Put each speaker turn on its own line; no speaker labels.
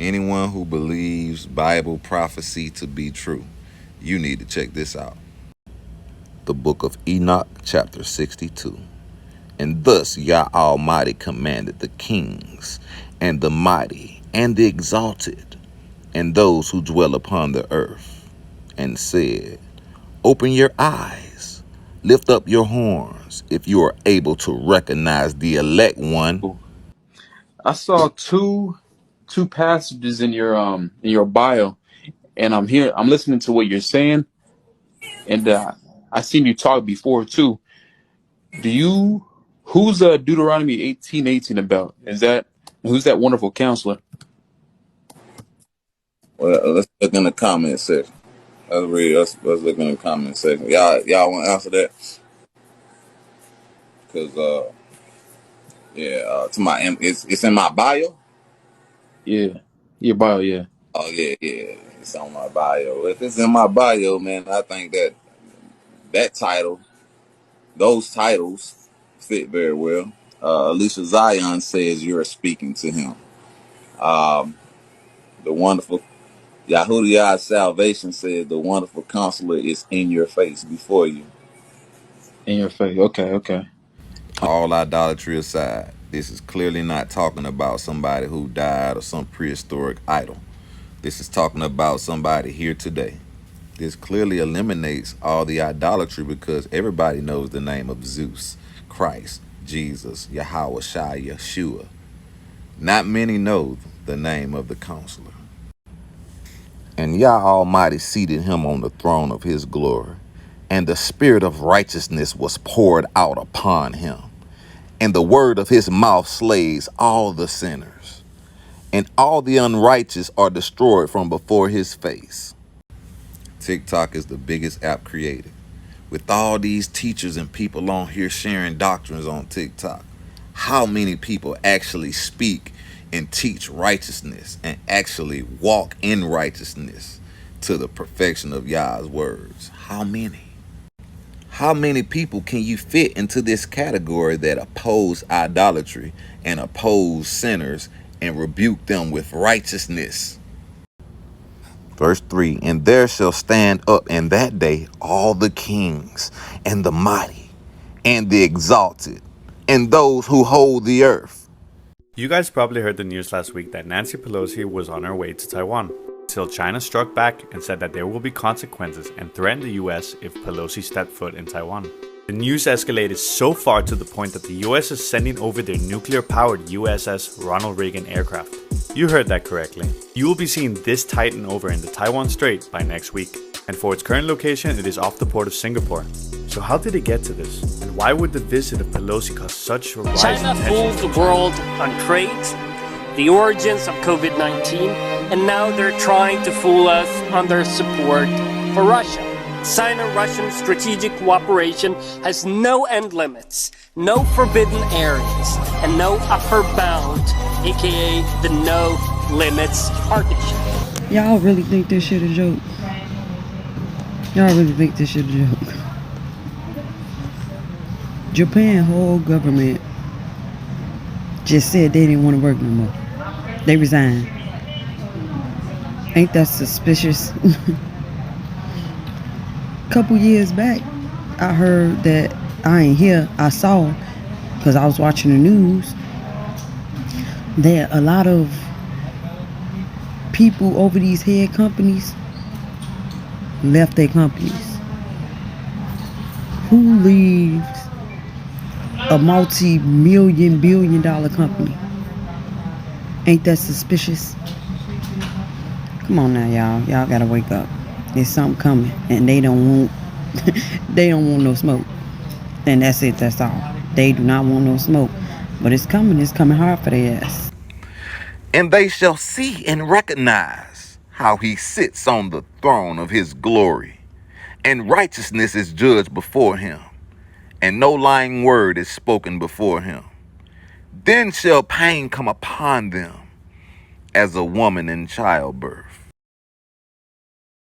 Anyone who believes Bible prophecy to be true, you need to check this out. The book of Enoch, chapter 62. And thus Yah Almighty commanded the kings, and the mighty, and the exalted, and those who dwell upon the earth, and said, Open your eyes, lift up your horns, if you are able to recognize the elect one.
I saw two passages in your bio, and I'm listening to what you're saying, and I seen you talk before too. Who's Deuteronomy 18:18 about? Who's that wonderful counselor?
Well, let's look in the comment section. Let's look in the comment section. Y'all want to answer that? Because to my it's in my bio.
Yeah, your bio, yeah.
Oh yeah, it's on my bio. If it's in my bio, man, I think that title, those titles, fit very well. Alicia Zion says you're speaking to him. The wonderful Yahudiah Salvation says the wonderful counselor is in your face, before you.
In your face. Okay.
All idolatry aside, this is clearly not talking about somebody who died or some prehistoric idol. This is talking about somebody here today. This clearly eliminates all the idolatry because everybody knows the name of Zeus, Christ, Jesus, Yahweh Shai, Yeshua. Not many know the name of the counselor. And Yah Almighty seated him on the throne of his glory, and the spirit of righteousness was poured out upon him. And the word of his mouth slays all the sinners, and all the unrighteous are destroyed from before his face. TikTok is the biggest app created. With all these teachers and people on here sharing doctrines on TikTok, how many people actually speak and teach righteousness and actually walk in righteousness to the perfection of Yah's words? How many? How many people can you fit into this category that oppose idolatry and oppose sinners and rebuke them with righteousness? Verse 3, and there shall stand up in that day all the kings and the mighty and the exalted and those who hold the earth.
You guys probably heard the news last week that Nancy Pelosi was on her way to Taiwan, till China struck back and said that there will be consequences and threatened the US if Pelosi stepped foot in Taiwan. The news escalated so far to the point that the US is sending over their nuclear-powered USS Ronald Reagan aircraft. You heard that correctly. You will be seeing this Titan over in the Taiwan Strait by next week. And for its current location, it is off the port of Singapore. So how did it get to this? And why would the visit of Pelosi cause such a rise in
China
tension?
fooled the world on trade, the origins of COVID-19, and now they're trying to fool us on their support for Russia. Sino-Russian strategic cooperation has no end limits, no forbidden areas, and no upper bound, aka the no limits partnership.
Y'all really think this shit a joke? Y'all really think this shit a joke? Japan whole government just said they didn't want to work no more. They resigned. Ain't that suspicious? Couple years back, I heard that, I saw, because I was watching the news, that a lot of people over these head companies left their companies. Who leaves a multi-million, billion-dollar company? Ain't that suspicious? Come on now, y'all. Y'all gotta wake up. There's something coming, and they don't want no smoke. And that's it. That's all. They do not want no smoke, but it's coming. It's coming hard for their ass.
And they shall see and recognize how he sits on the throne of his glory, and righteousness is judged before him, and no lying word is spoken before him. Then shall pain come upon them as a woman in childbirth,